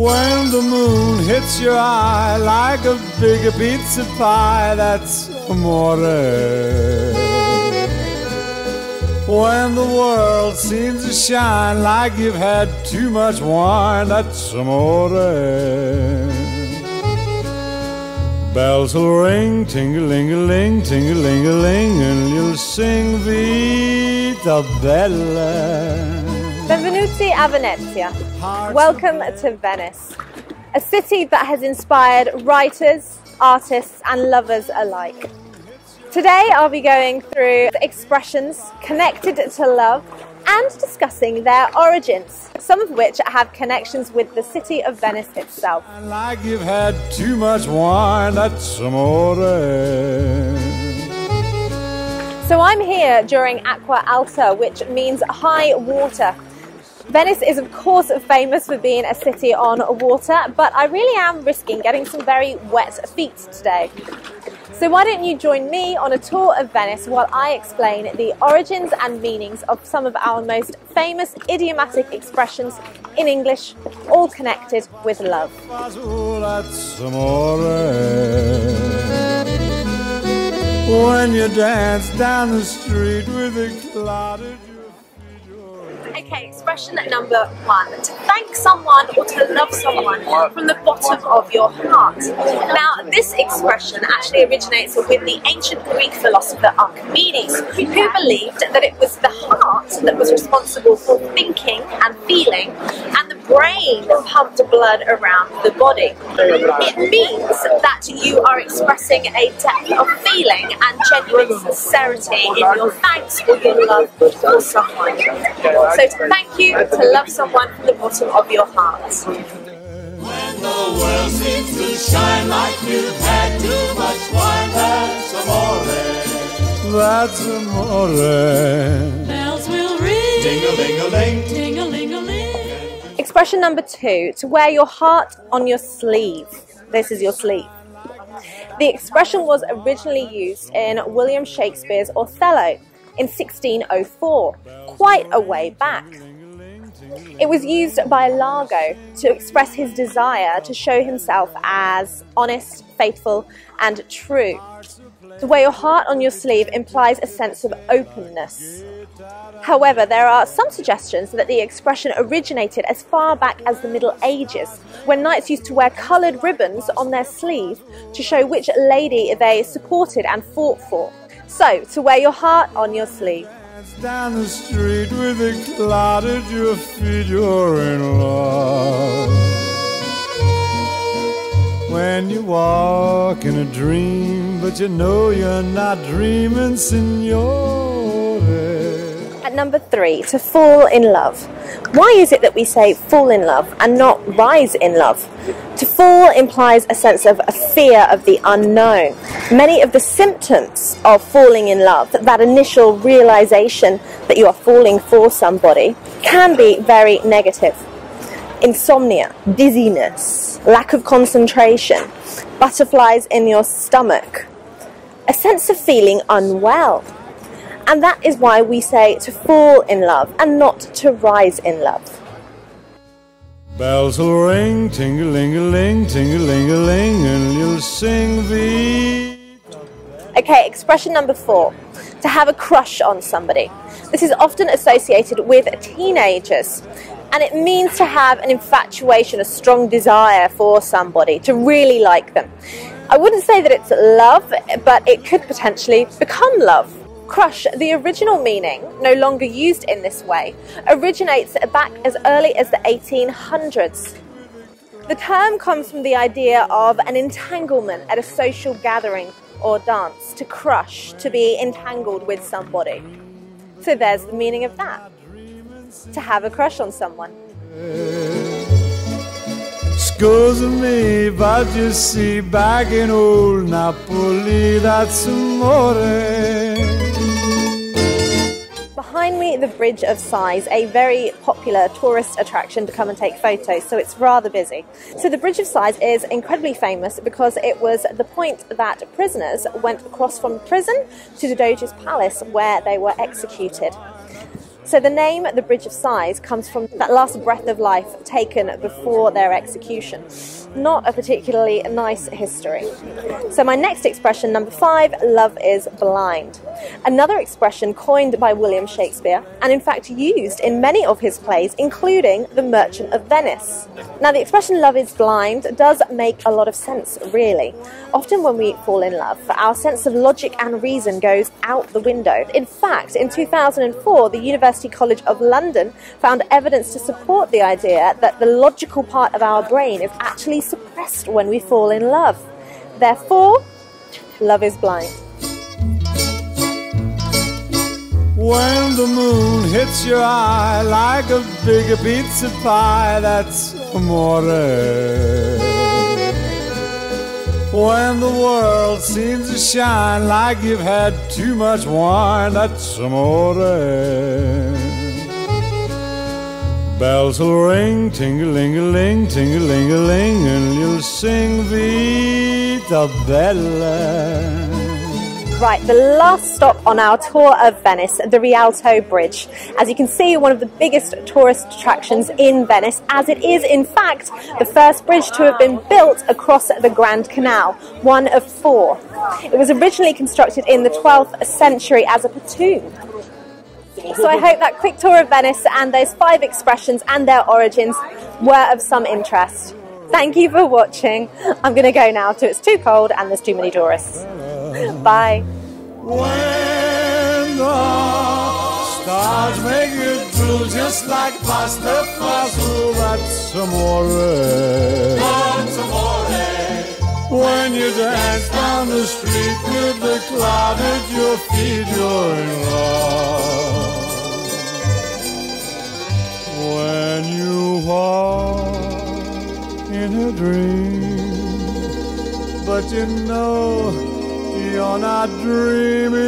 When the moon hits your eye like a big pizza pie, that's amore. When the world seems to shine like you've had too much wine, that's amore. Bells will ring, ting-a-ling-a-ling, ting-a-ling-a-ling, and you'll sing Vita Bella. Benvenuti a Venezia. Welcome to Venice, a city that has inspired writers, artists and lovers alike. Today I'll be going through expressions connected to love and discussing their origins, some of which have connections with the city of Venice itself. Like you've had too much wine, that's amore. So I'm here during Acqua Alta, which means high water. Venice is of course famous for being a city on water, but I really am risking getting some very wet feet today. So why don't you join me on a tour of Venice while I explain the origins and meanings of some of our most famous idiomatic expressions in English, all connected with love. When you dance down the street with a clouded. Okay, expression number one, to thank someone or to love someone from the bottom of your heart. Now, this expression actually originates with the ancient Greek philosopher Archimedes, who believed that it was the heart that was responsible for thinking and feeling, and the brain pumped blood around the body. It means that you are expressing a depth of feeling and genuine sincerity in your thanks or your love for someone. So to thank you, to love someone from the bottom of your heart. When the world seems to shine like you've had too much wine, that's amore. That's amore. Bells will ring, ting-a-ling-a-ling, ting-a-ling-a-ling. Expression number two, to wear your heart on your sleeve. This is your sleeve. The expression was originally used in William Shakespeare's Othello in 1604, quite a way back. It was used by Iago to express his desire to show himself as honest, faithful and true. To wear your heart on your sleeve implies a sense of openness. However, there are some suggestions that the expression originated as far back as the Middle Ages, when knights used to wear coloured ribbons on their sleeve to show which lady they supported and fought for. So, to wear your heart on your sleeve. Down the street with a cloud at your feet, you're in love. When you walk in a dream, but you know you're not dreaming, signore. At number three, to fall in love. Why is it that we say fall in love and not rise in love? To fall implies a sense of a fear of the unknown. Many of the symptoms of falling in love, that initial realization that you are falling for somebody, can be very negative. Insomnia, dizziness, lack of concentration, butterflies in your stomach, a sense of feeling unwell. And that is why we say to fall in love and not to rise in love. Bells will ring, ting-a-ling-a-ling, ting-a-ling-a-ling, and you'll sing Vita. Okay, expression number four, to have a crush on somebody. This is often associated with teenagers, and it means to have an infatuation, a strong desire for somebody, to really like them. I wouldn't say that it's love, but it could potentially become love. Crush, the original meaning, no longer used in this way, originates back as early as the 1800s. The term comes from the idea of an entanglement at a social gathering or dance, to crush, to be entangled with somebody. So there's the meaning of that, to have a crush on someone. Scusa me, but you see, back in old Napoli, that's amore. Behind me, the Bridge of Sighs, a very popular tourist attraction to come and take photos, so it's rather busy. So the Bridge of Sighs is incredibly famous because it was the point that prisoners went across from prison to the Doge's palace where they were executed. So the name the Bridge of Sighs comes from that last breath of life taken before their execution. Not a particularly nice history. So my next expression, number 5, love is blind. Another expression coined by William Shakespeare and in fact used in many of his plays, including The Merchant of Venice. Now the expression love is blind does make a lot of sense, really. Often when we fall in love, our sense of logic and reason goes out the window. In fact, in 2004, the University College of London found evidence to support the idea that the logical part of our brain is actually suppressed when we fall in love. Therefore, love is blind. When the moon hits your eye like a big pizza pie, that's amore. When the world seems to shine like you've had too much wine, that's amore. Bells will ring, ting-a-ling-a-ling, ting-a-ling-a-ling, and you'll sing Vita Bella. Right, the last stop on our tour of Venice, the Rialto Bridge. As you can see, one of the biggest tourist attractions in Venice, as it is in fact the first bridge to have been built across the Grand Canal, one of 4. It was originally constructed in the 12th century as a pontoon. So I hope that quick tour of Venice and those 5 expressions and their origins were of some interest. Thank you for watching. I'm going to go now to It's Too Cold and There's Too Many Tourists. Bye. When the stars make it blue just like pasta fazool, that's amore. That's amore. When you dance down the street with the cloud at your feet, you're in love. When you walk in a dream, but you know you're not dreaming,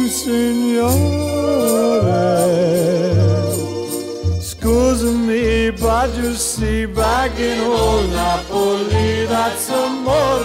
signore. Scusa me, but you see, back in old Napoli, that's amore.